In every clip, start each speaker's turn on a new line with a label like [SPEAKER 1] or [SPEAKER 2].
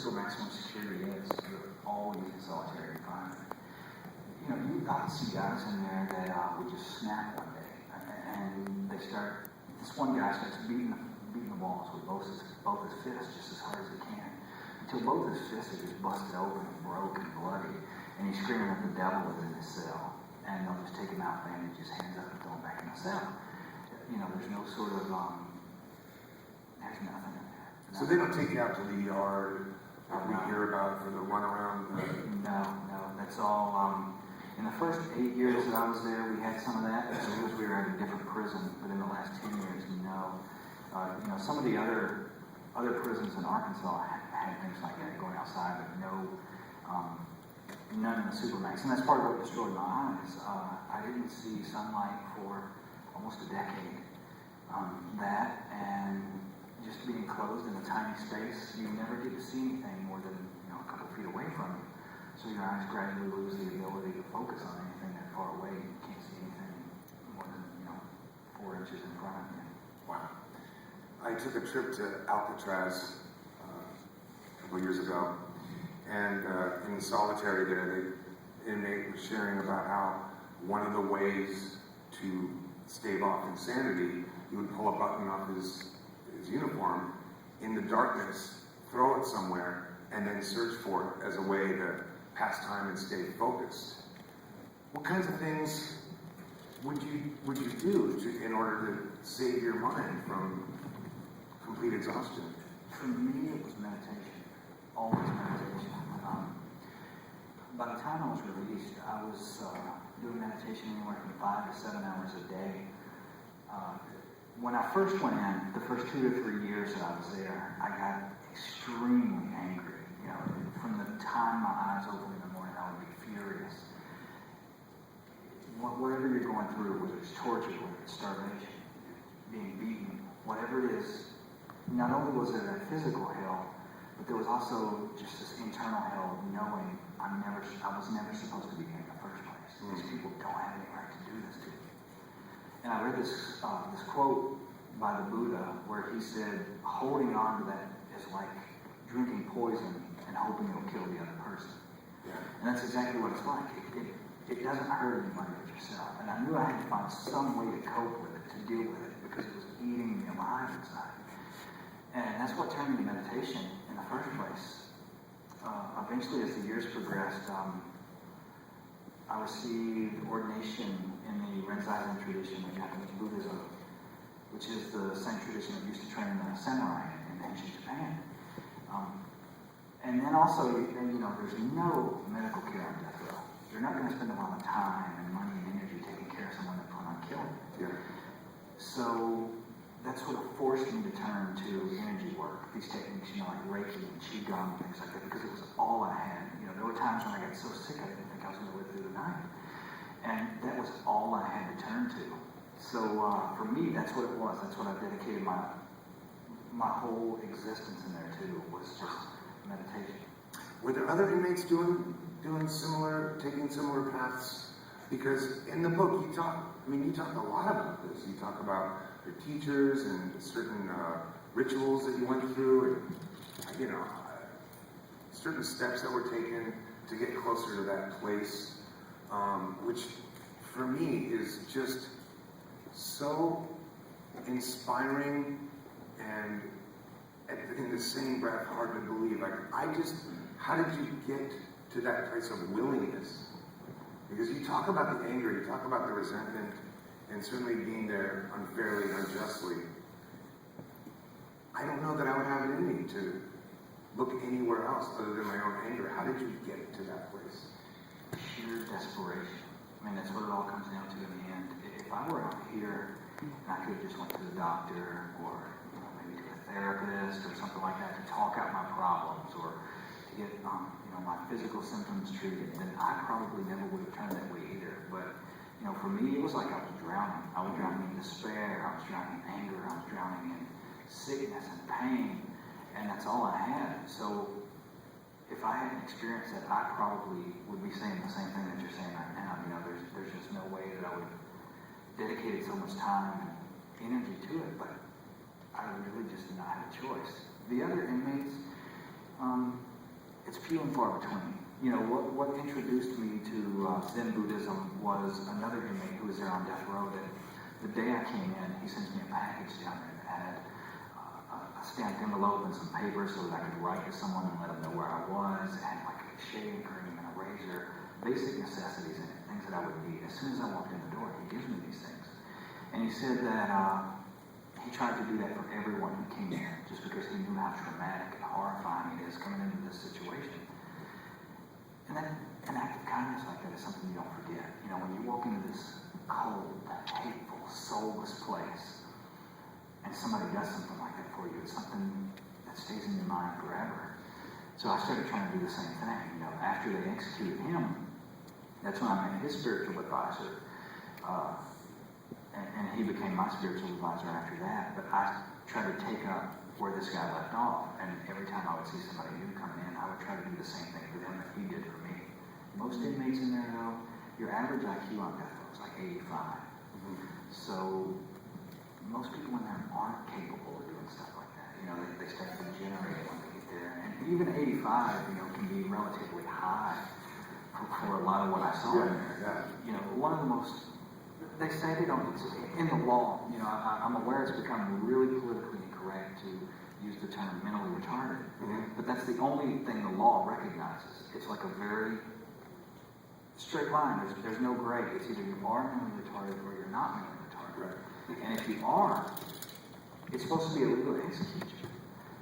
[SPEAKER 1] physical maximum security is, you're always in solitary confinement. You know, I see guys in there that would just snap one day, and this one guy starts beating the walls with both his fists just as hard as he can, until both his fists are just busted open and broke and bloody, and he's screaming at the devil within his cell, and they'll just take him out, bandage his hands up, and throw him back in the cell. You know, there's no sort of, there's nothing in there.
[SPEAKER 2] So they don't take you out to the ER that we hear about for the runaround?
[SPEAKER 1] No, that's all. In the first 8 years that I was there, we had some of that, because we were at a different prison, but in the last 10 years, no. You know, some of the other prisons in Arkansas had things like that going outside, but no, none in the Supermax. And that's part of what destroyed my eyes. I didn't see sunlight for almost a decade. That and just being closed in a tiny space, you never get to see anything more than a couple feet away from you. So your eyes gradually lose the ability to focus on anything that far away. You can't see anything more than 4 inches in front of you.
[SPEAKER 2] Wow. I took a trip to Alcatraz a couple years ago, and in solitary there, the inmate was sharing about how one of the ways to stave off insanity, he would pull a button off his uniform in the darkness, throw it somewhere, and then search for it as a way to pass time and stay focused. What kinds of things would you do in order to save your mind from complete exhaustion?
[SPEAKER 1] For me, it was meditation. Always meditation. By the time I was released, I was doing meditation anywhere from 5 to 7 hours a day. When I first went in, the first 2 to 3 years that I was there, I got extremely angry. You know, from the time my eyes opened in the morning, I would be furious. Whatever you're going through, whether it's torture, whether it's starvation, being beaten, whatever it is, not only was there that physical hell, but there was also just this internal hell of knowing I was never supposed to be here in the first place. These people don't have any right to do this to me. And I read this quote by the Buddha where he said, holding on to that is like drinking poison and hoping it'll kill the other person.
[SPEAKER 2] Yeah.
[SPEAKER 1] And that's exactly what it's like. It doesn't hurt anybody but yourself. And I knew I had to find some way to cope with it, to deal with it, because it was eating me alive inside. And that's what turned me to meditation in the first place. Eventually, as the years progressed, I received ordination in the Rinzai tradition of Japanese Buddhism, which is the same tradition that used to train the samurai in ancient Japan. And then also, there's no medical care on death row. You're not going to spend a lot of time and money and energy taking care of someone that plan on killing you.
[SPEAKER 2] Yeah.
[SPEAKER 1] So that sort of forced me to turn to energy work, these techniques, like Reiki and Qigong, things like that, because it was all I had. There were times when I got so sick I didn't think I was going to live through the night. And that was all I had to turn to. So for me, that's what it was. That's what I dedicated my whole existence in there to, was just meditation.
[SPEAKER 2] Were there other inmates doing similar, taking similar paths? Because in the book you talk a lot about this. You talk about your teachers and certain rituals that you went through, and certain steps that were taken to get closer to that place, which for me is just so inspiring and in the same breath hard to believe. How did you get to that place of willingness? Because you talk about the anger, you talk about the resentment, and certainly being there unfairly and unjustly. I don't know that I would have it in me to look anywhere else other than my own anger. How did you get to that place?
[SPEAKER 1] Sheer desperation. That's what it all comes down to in the end. If I were out here and I could have just went to the doctor or maybe to a therapist or something like that to talk out my problems or to get my physical symptoms treated, then I probably never would have turned that way either. But for me, it was like I was drowning. I was drowning in despair. I was drowning in anger. I was drowning in sickness and pain. And that's all I had. So if I hadn't experienced that, I probably would be saying the same thing that you're saying right now. There's just no way that I would have dedicated so much time and energy to it. But I really just did not have a choice. The other inmates, it's few and far between. You know, what introduced me to Zen Buddhism was another inmate who was there on death row that the day I came in, he sends me a package down there that had a stamped envelope and some paper so that I could write to someone and let them know where I was. It had like a shaving cream and a razor, basic necessities in it, things that I would need. As soon as I walked in the door, he gives me these things. And he said that he tried to do that for everyone who came in just because he knew how traumatic and horrifying it is coming into this situation. And that, an act of kindness like that is something you don't forget. You know, when you walk into this cold, hateful, soulless place, and somebody does something like that for you, it's something that stays in your mind forever. So I started trying to do the same thing. You know, after they executed him, that's when I met his spiritual advisor, and he became my spiritual advisor after that. But I tried to take up where this guy left off, and every time I would see somebody new coming in, I would try to do the same thing for them that he did for me. Most inmates in there, though, your average IQ on death row is like 85. So most people in there aren't capable of doing stuff like that. You know, they start degenerating when they get there. And even 85, you know, can be relatively high for a lot of what I saw in there.
[SPEAKER 2] Yeah.
[SPEAKER 1] You know, one of the most, they say they don't, in the law, you know, I'm aware it's become really politically incorrect to use the term mentally retarded. But that's the only thing the law recognizes. It's like a very straight line. There's no gray. It's either you are mentally retarded or you're not mentally retarded.
[SPEAKER 2] Right.
[SPEAKER 1] And if you are, it's supposed to be illegal to execute you.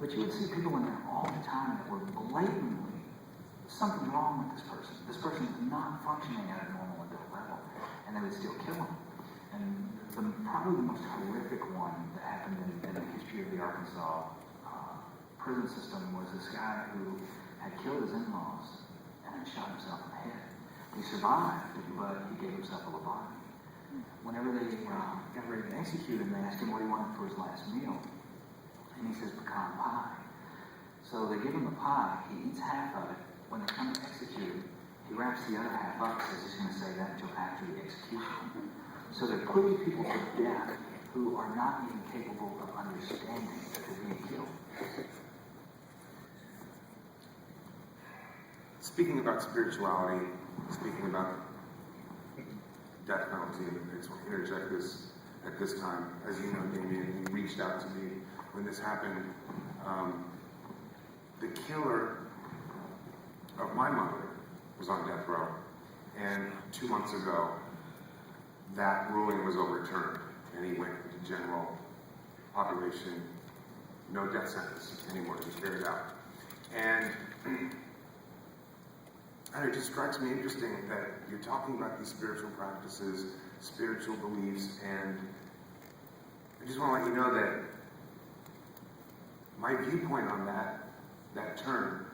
[SPEAKER 1] But you would see people in there all the time that were blatantly, something wrong with this person. This person is not functioning at a normal adult level. And they would still kill him. And probably the most horrific one that happened in the history of the Arkansas prison system was this guy who had killed his in-laws and had shot himself in the head. He survived, but he gave himself a lobotomy. Whenever they got ready to execute him, they asked him what he wanted for his last meal. And he says pecan pie. So they give him the pie. He eats half of it. When they come to execute him, he wraps the other half up, says he's going to say that until after the execution. So they're putting people to death who are not even capable of understanding that they're being killed.
[SPEAKER 2] Speaking about spirituality, speaking about death penalty, I just want to interject this at this time. As you know, Damien, you reached out to me when this happened. The killer of my mother was on death row, and 2 months ago, that ruling was overturned, and he went into general population, no death sentence anymore, just carried out. And it just strikes me interesting that you're talking about these spiritual practices, spiritual beliefs, and I just want to let you know that my viewpoint on that term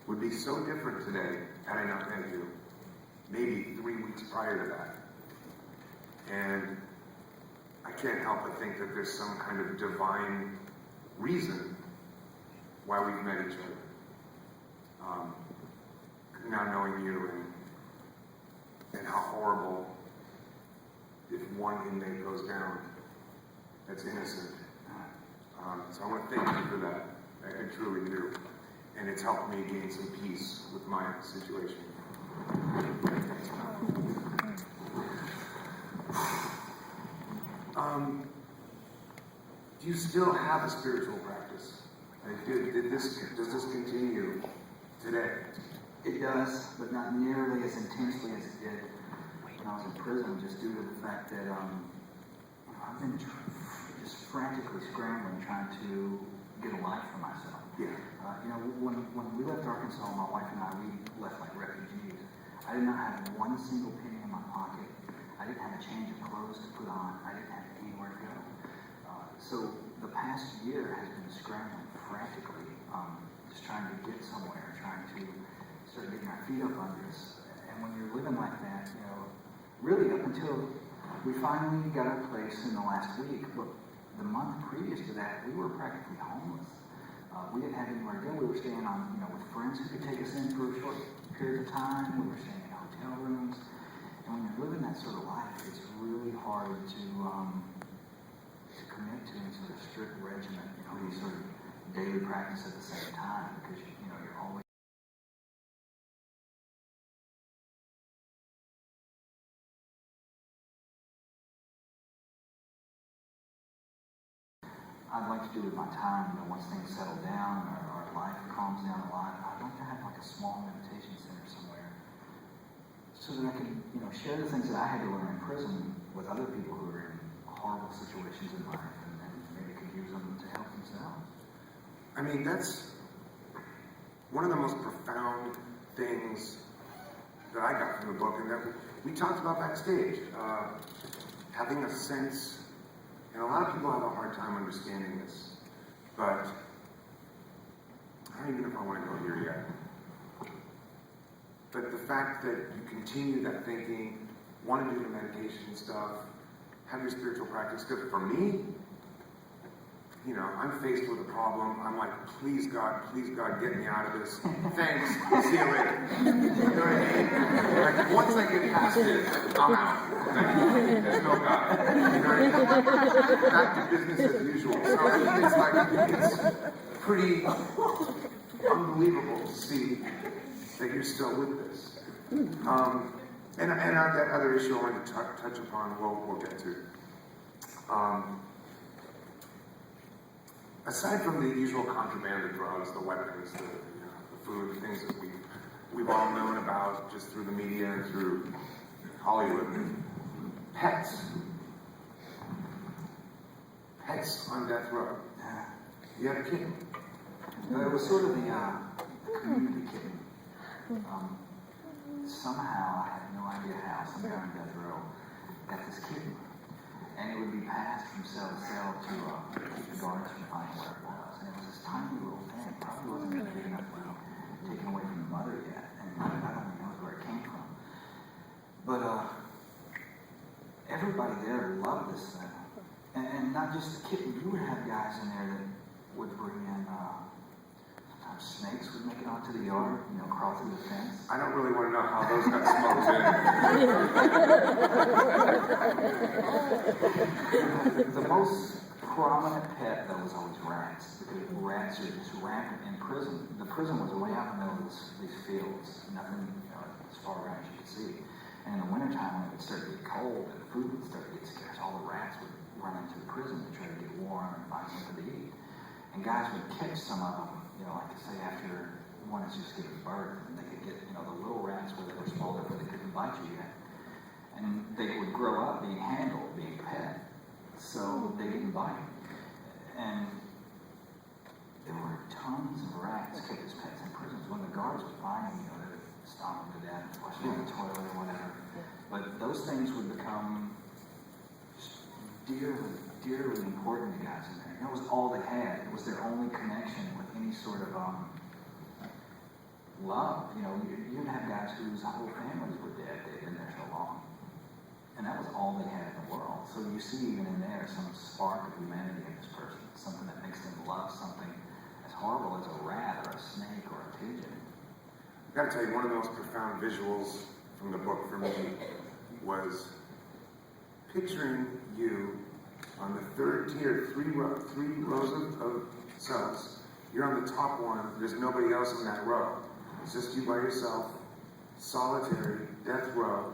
[SPEAKER 2] would be so different today had I not met you, maybe 3 weeks prior to that. And I can't help but think that there's some kind of divine reason why we've met each other. Now knowing you and how horrible if one inmate goes down that's innocent. So I want to thank you for that. I truly do. And it's helped me gain some peace with my situation. Do you still have a spiritual practice? Like, does this continue today?
[SPEAKER 1] It does, but not nearly as intensely as it did when I was in prison, just due to the fact that I've been just frantically scrambling, trying to get a life for myself.
[SPEAKER 2] Yeah.
[SPEAKER 1] When we left Arkansas, my wife and I, we left like refugees. I did not have one single penny in my pocket. I didn't have a change of clothes to put on. I didn't have anywhere to go. So the past year has been scrambling frantically, just trying to get somewhere, trying to start getting our feet up under us. And when you're living like that, really up until we finally got our place in the last week, but the month previous to that, we were practically homeless. We didn't have anywhere to go. We were staying on, with friends who could take us in for a short period of time. We were staying in hotel rooms. And when you're living that sort of life, it's really hard to commit to any sort of strict regimen, any sort of daily practice at the same time, because you're always I'd like to do with my time, once things settle down or life calms down a lot, I'd like to have like a small meditation center somewhere so that I can, share the things that I had to learn in prison with other people who are in horrible situations in life and maybe could use them to help themselves.
[SPEAKER 2] I mean, that's one of the most profound things that I got from the book, and that we talked about backstage. Having a sense, and a lot of people have a hard time understanding this, but I don't even know if I want to go here yet. But the fact that you continue that thinking, want to do the meditation stuff, have your spiritual practice, because for me, I'm faced with a problem. I'm like, please God, get me out of this. Thanks. See you later. You know what I mean? Like, once I get past it, I'm out. Like, there's no God. You know what I mean? Back to business as usual. So it's like, it's pretty unbelievable to see that you're still with this. And that other issue I wanted to touch upon, we'll get to. Aside from the usual contraband of drugs, the weapons, the food, the things that we've all known about just through the media and through Hollywood, pets on death row. You had a kitten.
[SPEAKER 1] It was sort of the community kitten. Somehow, I have no idea how, some guy on death row got this kitten. And it would be passed from cell to cell to keep the guards from finding where it was. And it was this tiny little thing. Probably wasn't even big enough to be taken away from the mother yet. And I don't even know where it came from. But everybody there loved this thing. And not just the kitten. You would have guys in there that would bring in, sometimes snakes would make it onto the yard, crawl through the fence.
[SPEAKER 2] I don't really want to know how those got smoked in.
[SPEAKER 1] The most prominent pet, though, was always rats. Because rats are just rampant in prison. The prison was way out in the middle of these fields. Nothing, as far around as you could see. And in the wintertime, when it would start to get cold and food would start to get scarce, all the rats would run into the prison to try to get warm and find something to eat. And guys would catch some of them, like to say after one is just giving birth, and they could get, the little rats where they were smaller, where they couldn't bite you yet. And they would grow up being handled, being pet, so they didn't bite. And there were tons of rats kept as pets in prisons. When the guards would find them, they would stomp them to death, flush them in the toilet or whatever. But those things would become just dearly important to guys in there. That was all they had. It was their only connection with any sort of love. You'd have guys whose whole families were dead. They'd been there so long. And that was all they had in the world. So you see even in there some spark of humanity in this person. Something that makes them love something as horrible as a rat or a snake or a pigeon.
[SPEAKER 2] I've got to tell you, one of the most profound visuals from the book for me was picturing you on the third tier, three rows of cells. You're on the top one. There's nobody else in that row. It's just you by yourself, solitary, death row,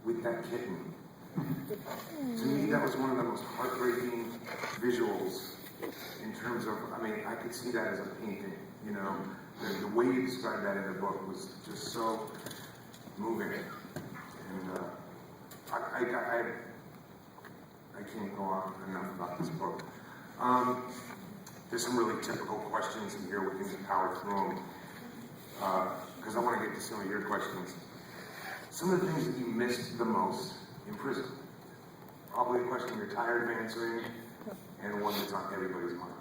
[SPEAKER 2] with that kitten. To me, that was one of the most heartbreaking visuals in terms of, I could see that as a painting, The way you described that in the book was just so moving. And I can't go on enough about this book. There's some really typical questions in here. We can power through them. Because I want to get to some of your questions. Some of the things that you missed the most in prison. Probably a question you're tired of answering, and one that's on everybody's mind.